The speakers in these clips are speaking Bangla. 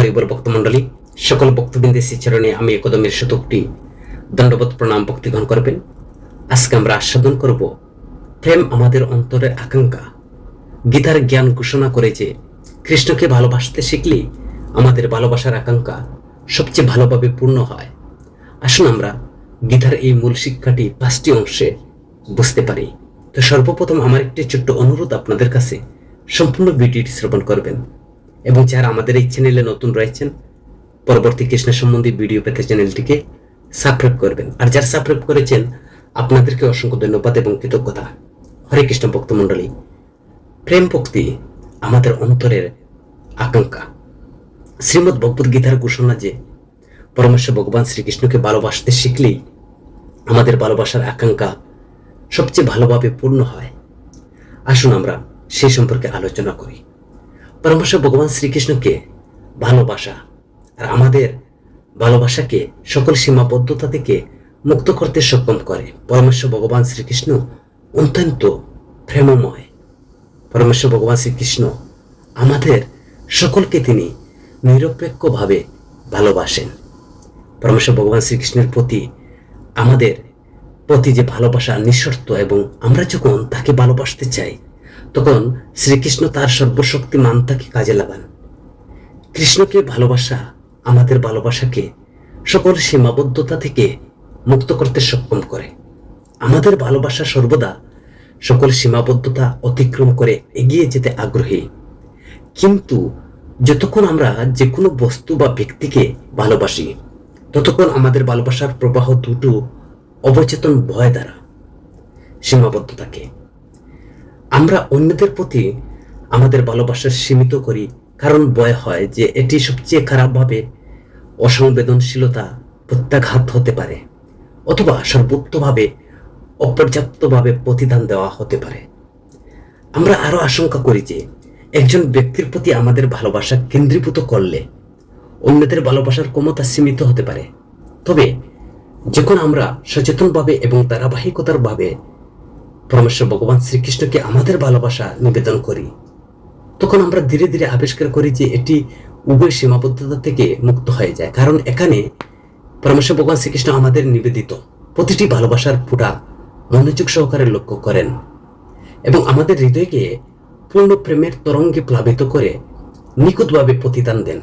হরিবল ভক্তমণ্ডলী, সকল ভক্তবৃন্দের শ্রীচরণে আমি একদমের শতকটি দণ্ডবোধ প্রণাম ভক্তিগণ করবেন। আজকে আমরা আস্বাদন করব প্রেম আমাদের অন্তরের আকাঙ্ক্ষা। গীতার জ্ঞান ঘোষণা করে যে কৃষ্ণকে ভালোবাসতে শিখলেই আমাদের ভালোবাসার আকাঙ্ক্ষা সবচেয়ে ভালোভাবে পূর্ণ হয়। আসুন আমরা গীতার এই মূল শিক্ষাটি 5টি অংশে বুঝতে পারি। তো সর্বপ্রথম আমার একটি ছোট্ট অনুরোধ আপনাদের কাছে, সম্পূর্ণ ভিডিওটি শ্রবণ করবেন এবং যারা আমাদের এই চ্যানেলে নতুন রয়েছেন, পরবর্তী কৃষ্ণ সম্বন্ধী ভিডিও পেতে চ্যানেলটিকে সাবস্ক্রাইব করবেন। আর যারা সাবস্ক্রাইব করেছেন আপনাদেরকে অসংখ্য ধন্যবাদ এবং কৃতজ্ঞতা। হরে কৃষ্ণ ভক্তমণ্ডলী, প্রেম ভক্তি আমাদের অন্তরের আকাঙ্ক্ষা। শ্রীমদ্ ভগবদ গীতার ঘোষণা যে পরমেশ্বর ভগবান শ্রীকৃষ্ণকে ভালোবাসতে শিখলেই আমাদের ভালোবাসার আকাঙ্ক্ষা সবচেয়ে ভালোভাবে পূর্ণ হয়। আসুন আমরা সেই সম্পর্কে আলোচনা করি। পরমেশ্বর ভগবান শ্রীকৃষ্ণকে ভালোবাসা আর আমাদের ভালোবাসাকে সকল সীমাবদ্ধতা থেকে মুক্ত করতে সক্ষম করে। পরমেশ্বর ভগবান শ্রীকৃষ্ণ অত্যন্ত প্রেমময়। পরমেশ্বর ভগবান শ্রীকৃষ্ণ আমাদের সকলকে তিনি নিরপেক্ষভাবে ভালোবাসেন। পরমেশ্বর ভগবান শ্রীকৃষ্ণের প্রতি আমাদের প্রতি যে ভালোবাসা নিঃশর্ত, এবং আমরা যখন তাকে ভালোবাসতে চাই তখন শ্রীকৃষ্ণ তার সর্বশক্তিমান তাকে কাজে লাগান। কৃষ্ণকে ভালোবাসা আমাদের ভালোবাসাকে সকল সীমাবদ্ধতা থেকে মুক্ত করতে সক্ষম করে। আমাদের ভালোবাসা সর্বদা সকল সীমাবদ্ধতা অতিক্রম করে এগিয়ে যেতে আগ্রহী। কিন্তু যতক্ষণ আমরা যে কোনো বস্তু বা ব্যক্তিকে ভালোবাসি ততক্ষণ আমাদের ভালোবাসার প্রবাহ দুটো অবচেতন ভয় দ্বারা সীমাবদ্ধ থাকে। আমরা অন্যদের প্রতি আমাদের ভালোবাসা সীমিত করি, কারণ ভয় হয় যে এটি সবচেয়ে খারাপভাবে অসংবেদনশীলতা, প্রত্যাঘাত হতে পারে, অথবা সর্বোত্তভাবে অপর্যাপ্তভাবে প্রতিদান দেওয়া হতে পারে। আমরা আরো আশঙ্কা করি যে একজন ব্যক্তির প্রতি আমাদের ভালোবাসা কেন্দ্রীভূত করলে অন্যদের ভালোবাসার ক্ষমতা সীমিত হতে পারে। তবে যখন আমরা সচেতনভাবে এবং ধারাবাহিকতার ভাবে পরমেশ্বর ভগবান শ্রীকৃষ্ণকে আমাদের ভালোবাসা নিবেদন করি, তখন আমরা ধীরে ধীরে আবিষ্কার করি যে এটি উভয় সীমাবদ্ধতা থেকে মুক্ত হয়ে যায়। কারণ এখানে পরমেশ্বর ভগবান শ্রীকৃষ্ণ আমাদের নিবেদিত প্রতিটি ভালোবাসার ফোঁটা মনোযোগ সহকারে লক্ষ্য করেন এবং আমাদের হৃদয়কে পূর্ণ প্রেমের তরঙ্গে প্লাবিত করে নিখুঁতভাবে প্রতিদান দেন।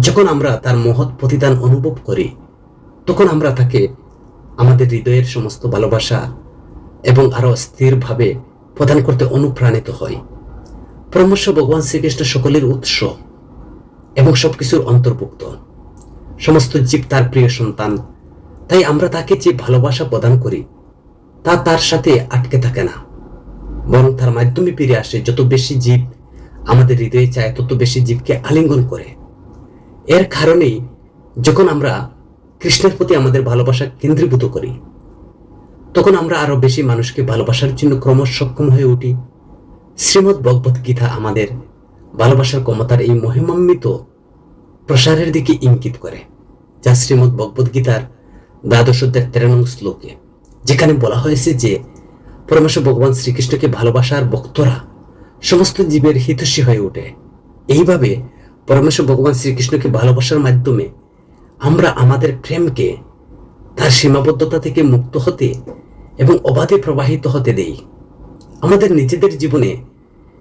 যখন আমরা তার মহৎ প্রতিদান অনুভব করি তখন আমরা তাকে আমাদের হৃদয়ের সমস্ত ভালোবাসা এবং আরো স্থিরভাবে প্রদান করতে অনুপ্রাণিত হই। পরমেশ্বর ভগবান শ্রীকৃষ্ণ সকলের উৎস এবং সবকিছুর অন্তর্ভুক্ত। সমস্ত জীব তার প্রিয় সন্তান, তাই আমরা তাকে যে ভালোবাসা প্রদান করি তা তার সাথে আটকে থাকে না, বরং তার মাধ্যমে ফিরে আসে। যত বেশি জীব আমাদের হৃদয়ে চায় তত বেশি জীবকে আলিঙ্গন করে। এর কারণেই যখন আমরা কৃষ্ণের প্রতি আমাদের ভালোবাসা কেন্দ্রীভূত করি তখন আমরা আরো বেশি মানুষকে ভালোবাসার জন্য ক্রমশ সক্ষম হয়ে উঠি। শ্রীমদ্ ভগবদ গীতা আমাদের ভালোবাসার ক্ষমতার এই মহিমান্বিত প্রসারের দিকে ইঙ্গিত করে, যা শ্রীমদ্ ভগবদ গীতার 12 অধ্যায়ের 13 নং শ্লোকে, যেখানে বলা হয়েছে যে পরমেশ্বর ভগবান শ্রীকৃষ্ণকে ভালোবাসার ভক্তরা সমস্ত জীবের হিতৈষী হয়ে ওঠে। এইভাবে পরমেশ্বর ভগবান শ্রীকৃষ্ণকে ভালোবাসার মাধ্যমে আমরা আমাদের প্রেমকে তার সীমাবদ্ধতা থেকে মুক্ত হতে এবং অবাধে প্রবাহিত হতে দেই। আমাদের নিজেদের জীবনে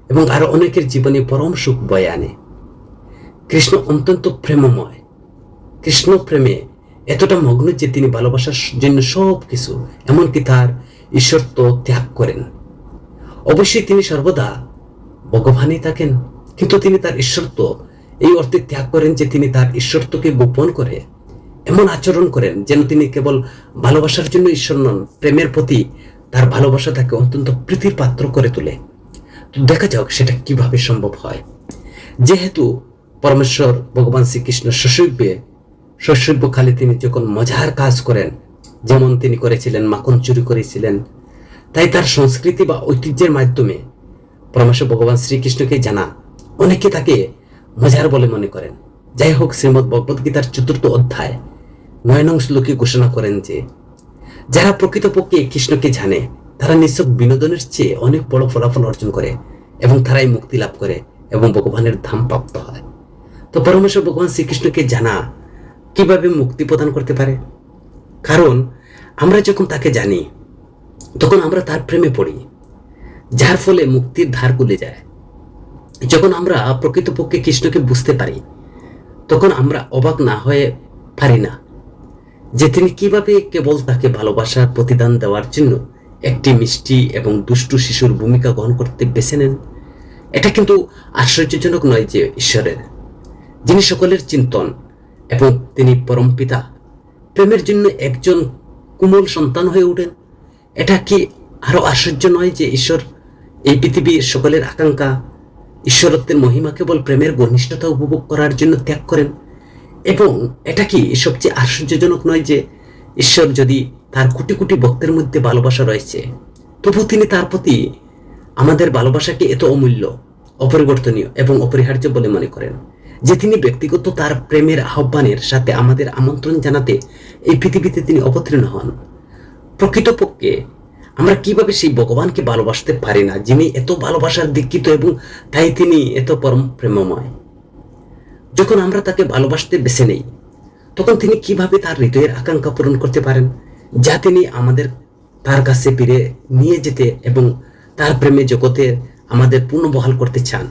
এবং আরো অনেকের জীবনে পরম সুখ বয়ে আনে। কৃষ্ণ অত্যন্ত প্রেমময়। কৃষ্ণ প্রেমে এতটা মগ্ন যে তিনি ভালোবাসার জন্য সব কিছু, এমনকি তার ঈশ্বরত্ব ত্যাগ করেন। অবশ্যই তিনি সর্বদা ভগবানই থাকেন, কিন্তু তিনি তার ঈশ্বরত্ব এই অর্থে ত্যাগ করেন যে তিনি তার ঈশ্বরত্বকে গোপন করে এমন আচরণ করেন যেন তিনি কেবল ভালোবাসার জন্য ঈশ্বর নন, প্রেমের প্রতি তার ভালোবাসা তাকে অত্যন্ত প্রীতির পাত্র করে তোলে। তো দেখা যাক সেটা কিভাবে সম্ভব হয়। যেহেতু পরমেশ্বর ভগবান শ্রীকৃষ্ণ শৈশবকালে তিনি যখন মজার কাজ করেন, যেমন তিনি করেছিলেন মাখন চুরি করেছিলেন, তাই তার সংস্কৃতি বা ঐতিহ্যের মাধ্যমে পরমেশ্বর ভগবান শ্রীকৃষ্ণকে জানা অনেকে তাকে মজার বলে মনে করেন। যাই হোক, শ্রীমদ্ ভগবদ গীতার 4th অধ্যায় 9 নং শ্লোকে ঘোষণা করেন যে যারা প্রকৃতপক্ষে কৃষ্ণকে জানে তারা নিছক বিনোদনের চেয়ে অনেক বড় ফলাফল অর্জন করে এবং তারাই মুক্তি লাভ করে এবং ভগবানের ধাম প্রাপ্ত হয়। তো পরমেশ্বর ভগবান শ্রীকৃষ্ণকে জানা কিভাবে মুক্তি প্রদান করতে পারে? কারণ আমরা যখন তাকে জানি তখন আমরা তার প্রেমে পড়ি, যার ফলে মুক্তির ধার খুলে যায়। যখন আমরা প্রকৃতপক্ষে কৃষ্ণকে বুঝতে পারি তখন আমরা অবাক না হয়ে পারি না যে তিনি কিভাবে কেবল তাকে ভালোবাসার প্রতিদান দেওয়ার জন্য একটি মিষ্টি এবং দুষ্টু শিশুর ভূমিকা গ্রহণ করতে বেছে নেন। এটা কিন্তু আশ্চর্যজনক নয় যে ঈশ্বরের, যিনি সকলের চিন্তন এবং তিনি পরম পিতা, প্রেমের জন্য একজন কোমল সন্তান হয়ে ওঠেন। এটা কি আরো আশ্চর্য নয় যে ঈশ্বর এই পৃথিবীর সকলের আকাঙ্ক্ষা, ঈশ্বরত্বের মহিমা কেবল প্রেমের ঘনিষ্ঠতা উপভোগ করার জন্য ত্যাগ করেন? এবং এটা কি সবচেয়ে আশ্চর্যজনক নয় যে ঈশ্বর যদি তার কোটি কোটি ভক্তের মধ্যে ভালোবাসা রয়েছে, তবু তিনি তার প্রতি আমাদের ভালোবাসাকে এত অমূল্য, অপরিবর্তনীয় এবং অপরিহার্য বলে মনে করেন যে তিনি ব্যক্তিগত তার প্রেমের আহ্বানের সাথে আমাদের আমন্ত্রণ জানাতে এই পৃথিবীতে তিনি অবতীর্ণ হন। প্রকৃতপক্ষে আমরা কিভাবে সেই ভগবানকে ভালোবাসতে পারি না, যিনি এত ভালোবাসার দীক্ষিত এবং তাই তিনি এত পরম প্রেমময়? যখন আমরা তাকে ভালোবাসতে বেছে নেই তখন তিনি কিভাবে তার হৃদয়ের আকাঙ্ক্ষা পূরণ করতে পারেন, যা তিনি আমাদের তার কাছে ফিরে নিয়ে যেতে এবং তার প্রেমে জগতে আমাদের পুনর্বহাল করতে চান?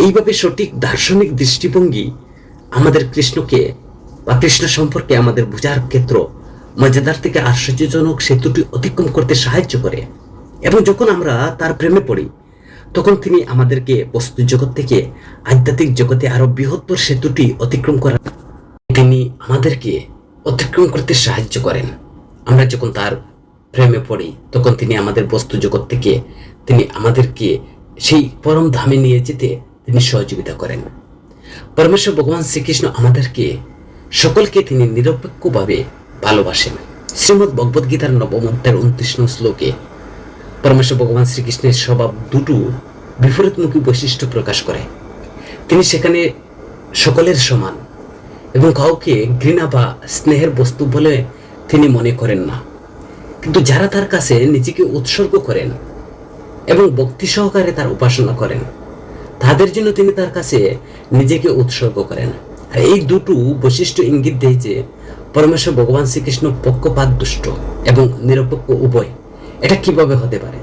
এইভাবে সঠিক দার্শনিক দৃষ্টিভঙ্গি আমাদের কৃষ্ণকে বা কৃষ্ণ সম্পর্কে আমাদের বোঝার ক্ষেত্র মজাদার থেকে আশ্চর্যজনক সেতুটি অতিক্রম করতে সাহায্য করে। এবং যখন আমরা তার প্রেমে পড়ি তখন তিনি আমাদেরকে বস্তু জগৎ থেকে আধ্যাত্মিক জগতে আরো বৃহত্তর সেতুটি অতিক্রম করার তিনি আমাদেরকে অতিক্রম করতে সাহায্য করেন। আমরা যখন তার প্রেমে পড়ি তখন তিনি আমাদের বস্তু জগৎ থেকে তিনি আমাদেরকে সেই পরম ধামে নিয়ে যেতে তিনি সহযোগিতা করেন। পরমেশ্বর ভগবান শ্রীকৃষ্ণ আমাদেরকে সকলকে তিনি নিরপেক্ষভাবে ভালোবাসেন। শ্রীমদ্ ভগবদ গীতার নবম অধ্যায়ের 29 নং শ্লোকে পরমেশ্বর ভগবান শ্রীকৃষ্ণের স্বভাব দুটো বিপরীতমুখী বৈশিষ্ট্য প্রকাশ করে। তিনি সেখানে সকলের সমান এবং কাউকে ঘৃণা বা স্নেহের বস্তু বলে তিনি মনে করেন না, কিন্তু যারা তার কাছে নিজেকে উৎসর্গ করেন এবং ভক্তি সহকারে তার উপাসনা করেন তাদের জন্য তিনি তার কাছে নিজেকে উৎসর্গ করেন। আর এই দুটো বৈশিষ্ট্য ইঙ্গিত দেয় যে পরমেশ্বর ভগবান শ্রীকৃষ্ণ পক্ষপাত দুষ্ট এবং নিরপেক্ষ উভয়। এটা কিভাবে হতে পারে?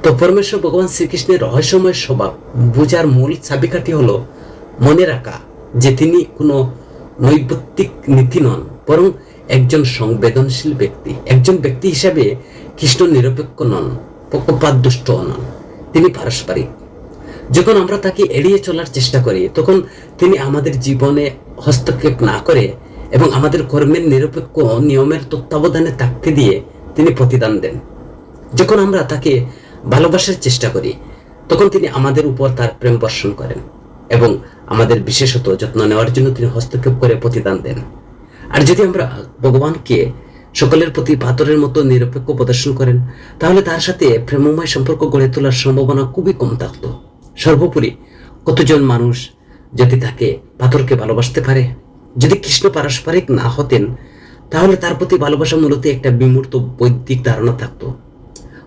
তো পরমেশ্বর ভগবান শ্রীকৃষ্ণের রহস্যময় স্বভাব বোঝার মূল চাবিকাঠি হলো মনে রাখা যে তিনি কোনো নৈবত্তিক নীতি নন, বরং একজন সংবেদনশীল ব্যক্তি। একজন ব্যক্তি হিসাবে কৃষ্ণ নিরপেক্ষ নন, পক্ষপাত দুষ্ট নন, তিনি পারস্পরিক। যখন আমরা তাকে এড়িয়ে চলার চেষ্টা করি তখন তিনি আমাদের জীবনে হস্তক্ষেপ না করে এবং আমাদের কর্মের নিরপেক্ষ নিয়মের তত্ত্বাবধানে থাকতে দিয়ে তিনি প্রতিদান দেন। যখন আমরা তাকে ভালোবাসার চেষ্টা করি তখন তিনি আমাদের উপর তার প্রেম বর্ষণ করেন এবং আমাদের বিশেষত যত্ন নেওয়ার জন্য তিনি হস্তক্ষেপ করে প্রতিদান দেন। আর যদি আমরা ভগবানকে সকলের প্রতি পাথরের মতো নিরপেক্ষ প্রদর্শন করেন তাহলে তার সাথে প্রেমময় সম্পর্ক গড়ে তোলার সম্ভাবনা খুবই কম থাকত। সর্বোপরি কতজন মানুষ যদি তাকে পাথরকে ভালোবাসতে পারে? যদি কৃষ্ণ পারস্পরিক না হতেন তাহলে তার প্রতি ভালোবাসা মূলত একটা বিমূর্ত বৈদিক ধারণা থাকতো।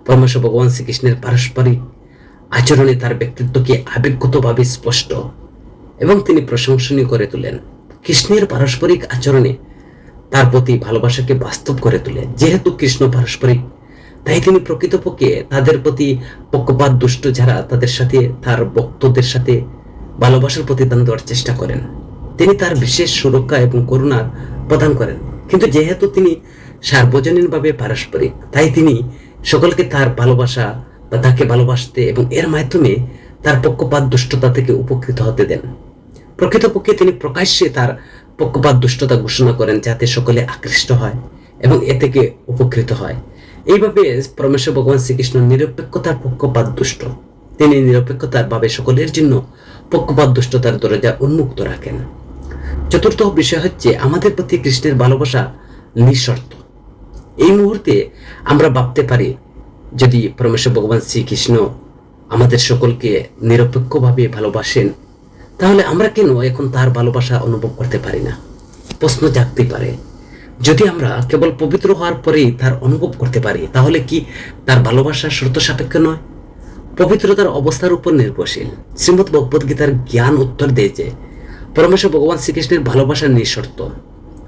পরমেশ্বর ভগবান শ্রীকৃষ্ণের পারস্পরিক আচরণে তার ব্যক্তিত্বকে আবেগগতভাবে স্পষ্ট এবং তিনি প্রশংসনীয় করে তোলেন। কৃষ্ণের পারস্পরিক আচরণে তার প্রতি ভালোবাসাকে বাস্তব করে তোলে। যেহেতু কৃষ্ণ পারস্পরিক তাই তিনি প্রকৃতপক্ষে তাদের প্রতি পক্ষপাত দুষ্ট যারা তাদের সাথে তার ভক্তদের সাথে ভালোবাসার প্রতিদান দেওয়ার চেষ্টা করেন তিনি তার বিশেষ সুরক্ষা এবং করুণা প্রদান করেন। কিন্তু যেহেতু তিনি সার্বজনীনভাবে পারস্পরিক তাই তিনি সকলকে তার ভালোবাসা বা তাকে ভালোবাসতে এবং এর মাধ্যমে তার পক্ষপাত দুষ্টতা থেকে উপকৃত হতে দেন। প্রকৃতপক্ষে তিনি প্রকাশ্যে তার পক্ষপাত দুষ্টতা ঘোষণা করেন যাতে সকলে আকৃষ্ট হয় এবং এ থেকে উপকৃত হয়। এইভাবে পরমেশ্বর ভগবান শ্রীকৃষ্ণ নিরপেক্ষতার পক্ষপাত দুষ্ট, তিনি নিরপেক্ষতার ভাবে সকলের জন্য পক্ষপাত দুষ্টতার দরজা উন্মুক্ত রাখেন। চতুর্থ বিষয় হচ্ছে আমাদের প্রতি কৃষ্ণের ভালোবাসা নিঃশর্ত। এই মুহূর্তে আমরা ভাবতে পারি যদি পরমেশ্বর ভগবান শ্রীকৃষ্ণ আমাদের সকলকে নিরপেক্ষভাবে ভালোবাসেন তাহলে আমরা কেন এখন তার ভালোবাসা অনুভব করতে পারি না? প্রশ্ন জাগতে পারে। যদি আমরা কেবল পবিত্র হওয়ার পরেই তার অনুভব করতে পারি তাহলে কি তার ভালোবাসা শর্ত সাপেক্ষ নয়, পবিত্রতার অবস্থার উপর নির্ভরশীল? শ্রীমদ্ ভগবদ গীতার জ্ঞান উত্তর দেয় যে পরমেশ্বর ভগবান শ্রীকৃষ্ণের ভালোবাসা নিঃশর্ত।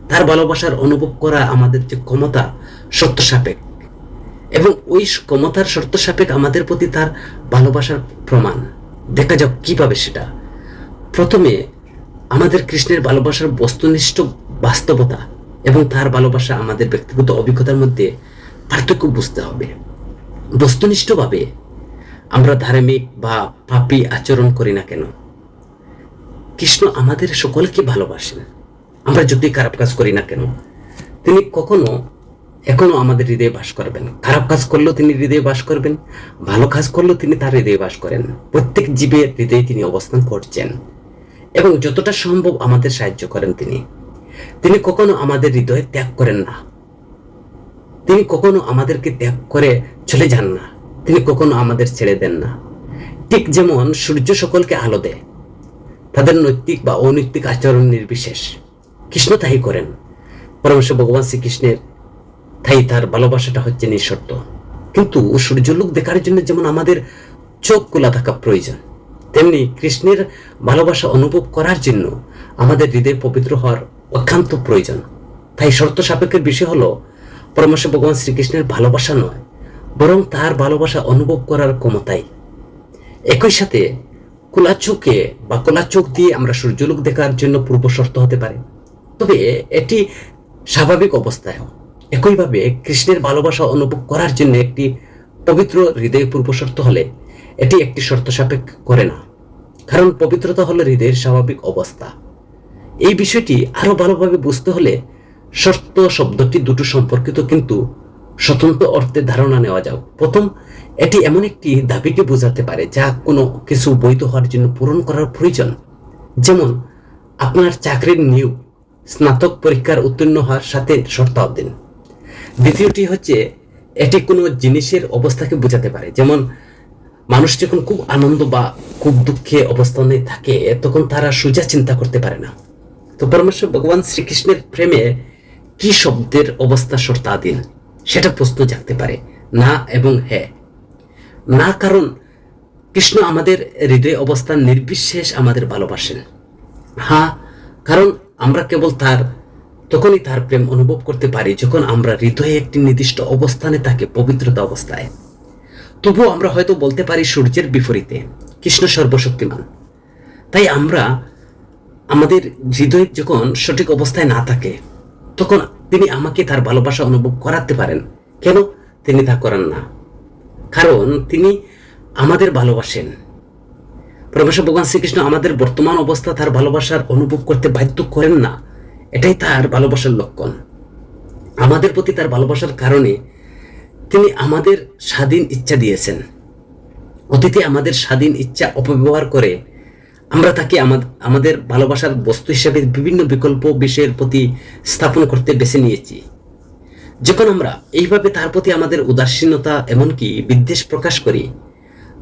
তার ভালোবাসার অনুভব করা আমাদের যে ক্ষমতা শর্ত সাপেক্ষ, এবং ওই ক্ষমতার শর্ত সাপেক্ষ আমাদের প্রতি তার ভালোবাসার প্রমাণ। দেখা যাক কিভাবে সেটা। প্রথমে আমাদের কৃষ্ণের ভালোবাসার বস্তুনিষ্ঠ বাস্তবতা এবং তার ভালোবাসা আমাদের ব্যক্তিগত অভিজ্ঞতার মধ্যে পার্থক্য বুঝতে হবে। বস্তুনিষ্ঠভাবে আমরা ধার্মিক বা পাপী আচরণ করি না কেন, কৃষ্ণ আমাদের সকলকে ভালোবাসেন। আমরা যতই খারাপ কাজ করি না কেন, তিনি এখনো আমাদের হৃদয়ে বাস করবেন। খারাপ কাজ করলেও তিনি হৃদয়ে বাস করবেন, ভালো কাজ করলেও তিনি তার হৃদয়ে বাস করেন। প্রত্যেক জীবের হৃদয়ে তিনি অবস্থান করছেন এবং যতটা সম্ভব আমাদের সাহায্য করেন। তিনি কখনো আমাদের হৃদয়ে ত্যাগ করেন না, তিনি কখনো আমাদেরকে ত্যাগ করে চলে যান না, তিনি কখনো আমাদের ছেড়ে দেন না। ঠিক যেমন সূর্য সকলকে আলো দেয়, তাদের নৈতিক বা অনৈতিক আচরণ নির্বিশেষ, কৃষ্ণ তাই করেন। পরমেশ্বর ভগবান শ্রীকৃষ্ণের তার ভালোবাসাটা হচ্ছে নিঃশর্ত। কিন্তু সূর্যলোক দেখার জন্য যেমন আমাদের চোখ খোলা থাকা প্রয়োজন, তেমনি কৃষ্ণের ভালোবাসা অনুভব করার জন্য আমাদের হৃদয় পবিত্র হওয়ার অত্যন্ত প্রয়োজন। তাই শর্ত সাপেক্ষের বিষয় হলো পরমেশ্বর ভগবান শ্রীকৃষ্ণের ভালোবাসা নয়, বরং তার ভালোবাসা অনুভব করার ক্ষমতাই। একই সাথে খোলা চোখে বা খোলা চোখ দিয়ে আমরা সূর্যলোক দেখার জন্য পূর্ব শর্ত হতে পারে, তবে এটি স্বাভাবিক অবস্থায়। একইভাবে কৃষ্ণের ভালোবাসা অনুভব করার জন্য একটি পবিত্র হৃদয় পূর্ব শর্ত হলে এটি একটি শর্ত সাপেক্ষ করে না, কারণ পবিত্রতা হলো হৃদয়ের স্বাভাবিক অবস্থা। এই বিষয়টি আরো ভালোভাবে বুঝতে হলে শর্ত শব্দটি দুটো সম্পর্কিত কিন্তু স্বতন্ত্র অর্থে ধারণা নেওয়া যাক। প্রথম, এটি এমন একটি দাবিকে বোঝাতে পারে যা কোনো কিছু বৈধ হওয়ার জন্য পূরণ করার প্রয়োজন, যেমন আপনার চাকরির নিয়োগ স্নাতক পরীক্ষার উত্তীর্ণ হওয়ার সাথে শর্তাবদ্ধ। দ্বিতীয়টি হচ্ছে এটি কোনো জিনিসের অবস্থাকে বোঝাতে পারে, যেমন মানুষ যখন খুব আনন্দ বা খুব দুঃখে অবস্থানে থাকে তখন তারা সোজা চিন্তা করতে পারে না। তো পরমেশ্বর ভগবান শ্রীকৃষ্ণের প্রেমে কি শব্দের অবস্থা শর্তাধীন সেটা প্রশ্ন জাগতে পারে। না এবং হ্যাঁ। না, কারণ কৃষ্ণ আমাদের হৃদয় অবস্থান নির্বিশেষ আমাদের ভালোবাসেন। হ্যাঁ, কারণ আমরা কেবল তখনই তার প্রেম অনুভব করতে পারি যখন আমরা হৃদয়ে একটি নির্দিষ্ট অবস্থানে থাকি, পবিত্রতা অবস্থায়। তবুও আমরা হয়তো বলতে পারি সূর্যের বিপরীতে কৃষ্ণ সর্বশক্তিমান। তাই আমাদের হৃদয় যখন সঠিক অবস্থায় না থাকে তখন তিনি আমাকে তার ভালোবাসা অনুভব করাতে পারেন। কেন তিনি তা করেন না? কারণ তিনি আমাদের ভালোবাসেন। পরমেশ্বর ভগবান শ্রীকৃষ্ণ আমাদের বর্তমান অবস্থা তার ভালোবাসার অনুভব করতে বাধ্য করেন না, এটাই তার ভালোবাসার লক্ষণ। আমাদের প্রতি তার ভালোবাসার কারণে তিনি আমাদের স্বাধীন ইচ্ছা দিয়েছেন। অতীতে আমাদের স্বাধীন ইচ্ছা অপব্যবহার করে আমরা তাকে আমাদের ভালোবাসার বস্তু হিসেবে বিভিন্ন বিকল্প বিষয়ের প্রতি স্থাপন করতে বেছে নিয়েছি। যখন আমরা এইভাবে তার প্রতি আমাদের উদাসীনতা এমনকি বিদ্বেষ প্রকাশ করি,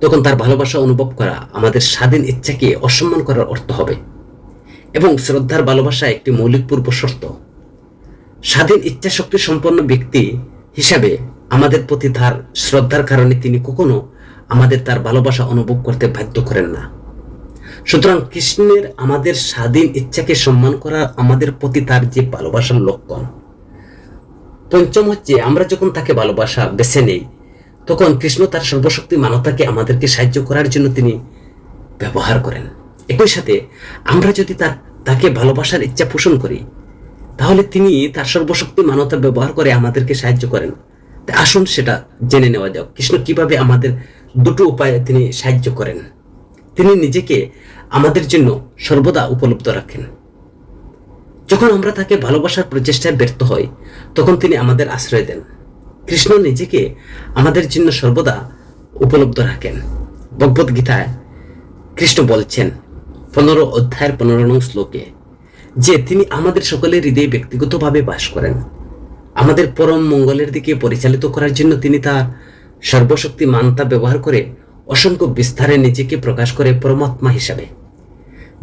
তখন তার ভালোবাসা অনুভব করা আমাদের স্বাধীন ইচ্ছাকে অসম্মান করার অর্থ হবে। এবং শ্রদ্ধার ভালোবাসা একটি মৌলিক পূর্ব শর্ত। স্বাধীন ইচ্ছা শক্তি সম্পন্ন ব্যক্তি হিসাবে আমাদের প্রতি তার শ্রদ্ধার কারণে তিনি কখনো আমাদের তার ভালোবাসা অনুভব করতে বাধ্য করেন না। সুতরাং কৃষ্ণের আমাদের স্বাধীন ইচ্ছাকে সম্মান করা আমাদের প্রতি তার যে ভালোবাসার লক্ষণ। পঞ্চম হচ্ছে, আমরা যখন তাকে ভালোবাসা বেছে নেই তখন কৃষ্ণ তার সর্বশক্তি মানবতাকে আমাদেরকে সাহায্য করার জন্য তিনি ব্যবহার করেন। একই সাথে আমরা যদি তাকে ভালোবাসার ইচ্ছা পোষণ করি তাহলে তিনি তার সর্বশক্তি মানবতা ব্যবহার করে আমাদেরকে সাহায্য করেন। তাই আসুন সেটা জেনে নেওয়া যাক, কৃষ্ণ কিভাবে আমাদের দুটো উপায়ে তিনি সাহায্য করেন। তিনি নিজেকে আমাদের জন্য সর্বদা উপলব্ধ রাখেন। যখন আমরা তাকে ভালোবাসার প্রচেষ্টায় ব্যর্থ হই তখন তিনি আমাদের আশ্রয় দেন। কৃষ্ণ নিজেকে আমাদের জন্য সর্বদা উপলব্ধ রাখেন। ভগবদ গীতায় কৃষ্ণ বলছেন 15 অধ্যায়ের 15 নং শ্লোকে যে তিনি আমাদের সকলের হৃদয়ে ব্যক্তিগতভাবে বাস করেন। আমাদের পরম মঙ্গলের দিকে পরিচালিত করার জন্য তিনি তার সর্বশক্তি মানতা ব্যবহার করে অসংখ্য বিস্তারে নিজেকে প্রকাশ করে পরমাত্মা হিসাবে,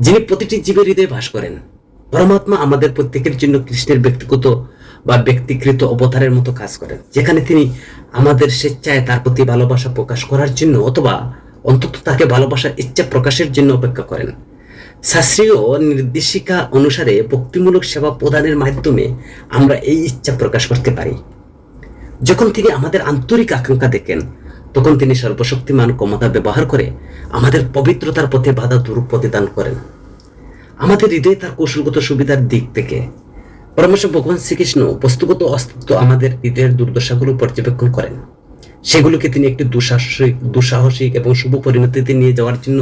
যিনি প্রতিটি জীবের হৃদয়ে বাস করেন। পরমাত্মা আমাদের প্রত্যেকের জন্য কৃষ্ণের ব্যক্তিগত বা ব্যক্তিকৃত অবতারের মতো কাজ করেন, যেখানে তিনি আমাদের স্বেচ্ছায় তার প্রতি ভালোবাসা প্রকাশ করার জন্য অথবা অন্তত তাকে ভালোবাসার ইচ্ছা প্রকাশের জন্য অপেক্ষা করেন। শাস্ত্রীয় নির্দেশিকা অনুসারে ভক্তিমূলক সেবা প্রদানের মাধ্যমে আমরা এই ইচ্ছা প্রকাশ করতে পারি। যখন তিনি আমাদের আন্তরিক আকাঙ্ক্ষা দেখেন, তখন তিনি সর্বশক্তিমান ক্ষমতা ব্যবহার করে আমাদের পবিত্রতার পথে বাধা দূর প্রতিদান করেন। আমাদের হৃদয়ে তার কৌশলগত সুবিধার দিক থেকে পরমেশ্বর ভগবান শ্রীকৃষ্ণ বস্তুগত অস্তিত্ব আমাদের হৃদয়ের দুর্দশাগুলো পর্যবেক্ষণ করেন। সেগুলোকে তিনি একটি দুঃসাহসিক এবং শুভ পরিণতিতে নিয়ে যাওয়ার জন্য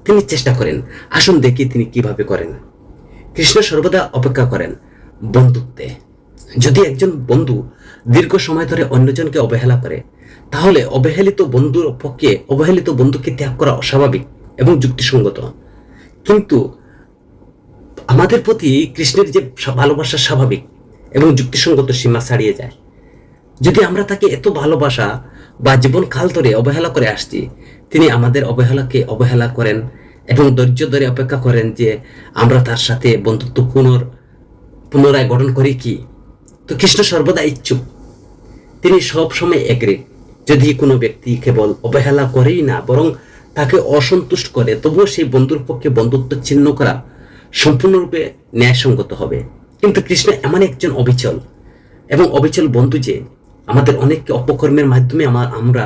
তিনি চেষ্টা করেন। আসুন দেখি তিনি কিভাবে করেন। কৃষ্ণ সর্বদা অপেক্ষা করেন বন্ধুত্বে। যদি একজন বন্ধু দীর্ঘ সময় ধরে অন্যজনকে অবহেলা করে, তাহলে অবহেলিত বন্ধুকে ত্যাগ করা অস্বাভাবিক এবং যুক্তিসঙ্গত। কিন্তু আমাদের প্রতি কৃষ্ণের যে ভালোবাসা স্বাভাবিক এবং যুক্তিসঙ্গত সীমা ছাড়িয়ে যায়। যদি আমরা তাকে এত ভালোবাসা বা জীবনকাল ধরে অবহেলা করে আসছি, তিনি আমাদের অবহেলাকে অবহেলা করেন এবং ধৈর্য ধরে অপেক্ষা করেন যে আমরা তার সাথে বন্ধুত্ব পুনরায় গঠন করি কি। তো কৃষ্ণ সর্বদা ইচ্ছুক, তিনি সব সময় এগ্রি। যদি কোনো ব্যক্তি কেবল অবহেলা করেই না, বরং তাকে অসন্তুষ্ট করে, তবুও সেই বন্ধুর পক্ষে বন্ধুত্ব ছিন্ন করা সম্পূর্ণরূপে ন্যায়সঙ্গত হবে। কিন্তু কৃষ্ণ এমন একজন অবিচল বন্ধু যে আমাদের অনেককে অপকর্মের মাধ্যমে আমরা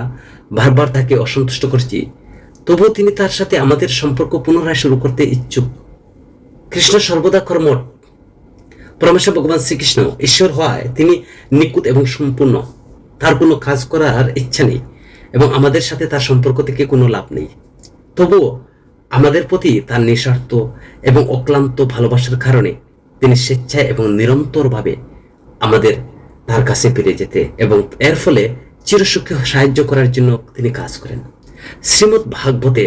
বারবার তাকে অসন্তুষ্ট করছি, তবুও তিনি তার সাথে আমাদের সম্পর্ক পুনরায় শুরু করতে ইচ্ছুক। কৃষ্ণ সর্বদা কর্মঠ। পরমেশ্বর ভগবান শ্রীকৃষ্ণ ঈশ্বর হওয়ায় তিনি নিখুঁত এবং সম্পূর্ণ। তার কোনো কাজ করার ইচ্ছা নেই এবং আমাদের সাথে তার সম্পর্ক থেকে কোনো লাভ নেই। তবুও আমাদের প্রতি তার নিঃস্বার্থ এবং অক্লান্ত ভালোবাসার কারণে তিনি স্বেচ্ছায় এবং নিরন্তরভাবে আমাদের তার কাছে ফিরে যেতে এবং এর ফলে চিরসুখে সাহায্য করার জন্য তিনি কাজ করেন। শ্রীমদ্ ভাগবতে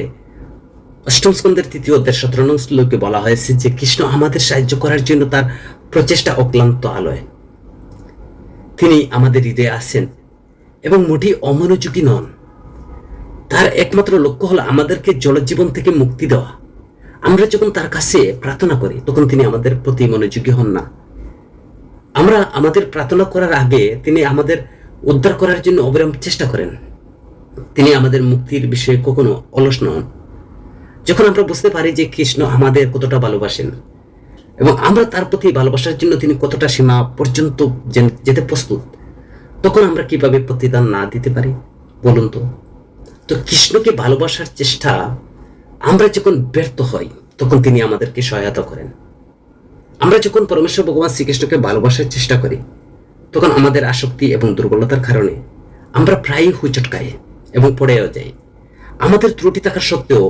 8ম স্কন্ধের 3য় অধ্যায়ের 17 নং শ্লোকে বলা হয়েছে যে কৃষ্ণ আমাদের সাহায্য করার জন্য তার প্রচেষ্টা অক্লান্ত আলোয়। তিনি আমাদের হৃদয়ে আছেন এবং মোটেই অমনোযোগী নন। তার একমাত্র লক্ষ্য হলো আমাদেরকে জলজীবন থেকে মুক্তি দেওয়া। আমরা যখন তার কাছে প্রার্থনা করি, তখন তিনি আমাদের প্রতি মনোযোগী হন না। আমরা আমাদের প্রার্থনা করার আগে তিনি আমাদের উদ্ধার করার জন্য অবিরাম চেষ্টা করেন। তিনি আমাদের মুক্তির বিষয়ে কখনো অলস নন। যখন আমরা বুঝতে পারি যে কৃষ্ণ আমাদের কতটা ভালোবাসেন এবং আমরা তার প্রতি ভালোবাসার জন্য তিনি কতটা সীমা পর্যন্ত যেতে প্রস্তুত, তখন আমরা কিভাবে প্রতিদান না দিতে পারি বলুন তো। তো কৃষ্ণকে ভালোবাসার চেষ্টা আমরা যখন ব্যর্থ হই, তখন তিনি আমাদেরকে সহায়তা করেন। আমরা যখন পরমেশ্বর ভগবান শ্রীকৃষ্ণকে ভালোবাসার চেষ্টা করি, তখন আমাদের আসক্তি এবং দুর্বলতার কারণে আমরা প্রায়ই হুচটকাই এবং পড়েও যাই। আমাদের ত্রুটি থাকার সত্ত্বেও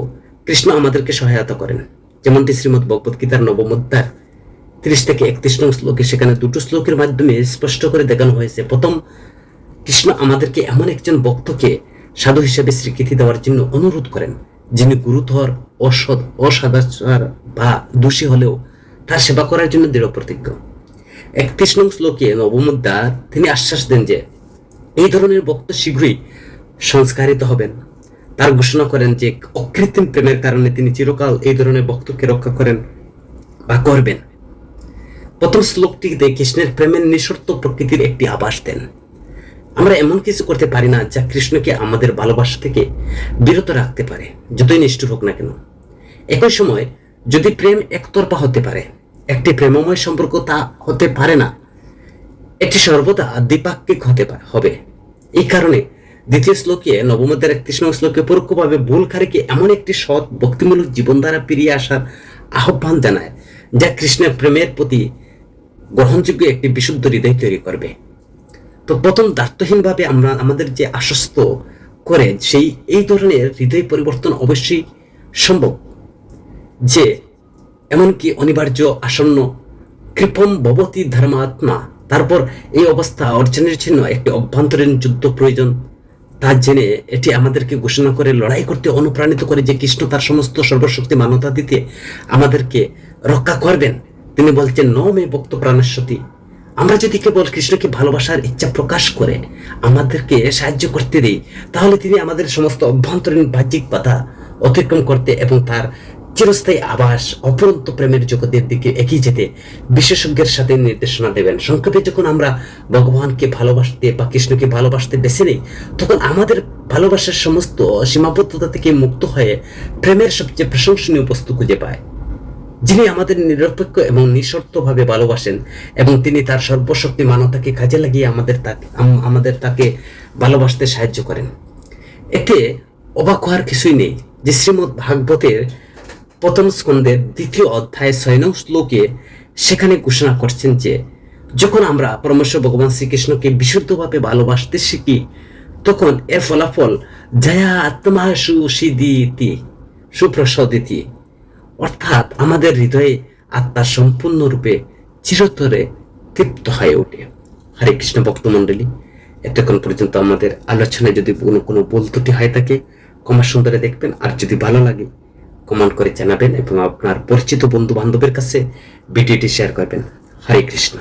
কৃষ্ণ আমাদেরকে সহায়তা করেন। যেমনটি শ্রীমদ্ ভগবত গীতার 9ম অধ্যায় 30 থেকে 31 নং শ্লোকে, সেখানে 2টো শ্লোকের মাধ্যমে স্পষ্ট করে দেখানো হয়েছে। প্রথম, কৃষ্ণ আমাদেরকে এমন একজন ভক্তকে সাধু হিসেবে স্বীকৃতি দেওয়ার জন্য অনুরোধ করেন, যিনি গুরুতর অসদাচার বা দোষী হলেও তার সেবা করার জন্য দৃঢ় প্রতিজ্ঞ। 31 নং শ্লোকে 9ম অধ্যায় তিনি আশ্বাস দেন যে এই ধরনের ভক্ত শীঘ্রই সংস্কারিত হবেন। তার ঘোষণা করেন যে অকৃত্রিম প্রেমের কারণে তিনি চিরকাল এই ধরনের ভক্তকে রক্ষা করেন বা করবেন। প্রথম শ্লোকটিতে কৃষ্ণের প্রেমের নিঃশর্ত প্রকৃতির একটি আভাস দেন। আমরা এমন কিছু করতে পারি না যা কৃষ্ণকে আমাদের ভালোবাসা থেকে বিরত রাখতে পারে, যতই নিষ্ঠুর হোক না কেন। একই সময় যদি প্রেম একতরফা হতে পারে, একটি প্রেমময় সম্পর্ক তা হতে পারে না, এটি সর্বদা দ্বিপাক্ষিক হবে। এই কারণে দ্বিতীয় শ্লোকে 9ম অধ্যায়ের 31 নং শ্লোকে পরোক্ষভাবে ভুলকারীকে এমন একটি সৎ ভক্তিমূলক জীবন দ্বারা ফিরিয়ে আসার আহ্বান জানায়, যা কৃষ্ণের প্রেমের প্রতি গ্রহণযোগ্য একটি বিশুদ্ধ হৃদয় তৈরি করবে। তো প্রথম দায়িত্বহীনভাবে আমরা আমাদের যে আশ্বস্ত করে এই ধরনের হৃদয় পরিবর্তন অবশ্যই সম্ভব, যে এমনকি অনিবার্য আসন্ন কৃপম ভবতি ধর্মাত্মা। তারপর এই অবস্থা অর্জনের জন্য একটি অভ্যন্তরীণ যুদ্ধ প্রয়োজন। তা জেনে এটি আমাদেরকে ঘোষণা করে লড়াই করতে অনুপ্রাণিত করে যে কৃষ্ণ তার সমস্ত সর্বশক্তি মানবতা দিতে আমাদেরকে রক্ষা করবেন। তিনি বলছেন ন মে ভক্ত প্রাণস্বতী। আমরা যদি কেবল কৃষ্ণকে ভালোবাসার ইচ্ছা প্রকাশ করে আমাদেরকে সাহায্য করতে দিই, তাহলে তিনি আমাদের সমস্ত অভ্যন্তরীণ বাহ্যিক বাধা অতিক্রম করতে এবং তার চিরস্থায়ী আবাস অপরন্ত প্রেমের জগতের দিকে এগিয়ে যেতে বিশেষজ্ঞের সাথে নির্দেশনা দেবেন। সংক্ষেপে, যখন আমরা ভগবানকে ভালোবাসতে বা কৃষ্ণকে ভালোবাসতে বেছে নেই, তখন আমাদের ভালোবাসার সমস্ত সীমাবদ্ধতা থেকে মুক্ত হয়ে প্রেমের সবচেয়ে প্রশংসনীয় বস্তু খুঁজে পায়। যিনি আমাদের নিরপেক্ষ এবং নিঃশর্তভাবে ভালোবাসেন এবং তিনি তার সর্বশক্তি মানবতাকে কাজে লাগিয়ে আমাদের তাকে ভালোবাসতে সাহায্য করেন। এতে অবাক হওয়ার কিছুই নেই যে শ্রীমদ্ ভাগবতের প্রথম স্কন্ধের 2য় অধ্যায় 6 নং শ্লোকে সেখানে ঘোষণা করছেন যে যখন আমরা পরমেশ্বর ভগবান শ্রীকৃষ্ণকে বিশুদ্ধভাবে ভালোবাসতে শিখি তখন এর ফলাফল জয়া আত্মা সুসিদিতি সুপ্রসাদিতি, অর্থাৎ আমাদের হৃদয়ে আত্মা সম্পূর্ণরূপে চিরতরে তৃপ্ত হয়ে ওঠে। হরে কৃষ্ণ ভক্তমণ্ডলী, এতক্ষণ পর্যন্ত আমাদের আলোচনায় যদি কোনো ভুল ত্রুটি হয়ে থাকে ক্ষমা সুন্দরে দেখবেন, আর যদি ভালো লাগে কমেন্ট করে জানাবেন এবং আপনার পরিচিত বন্ধু বান্ধবের কাছে ভিডিওটি শেয়ার করবেন। হরে কৃষ্ণ।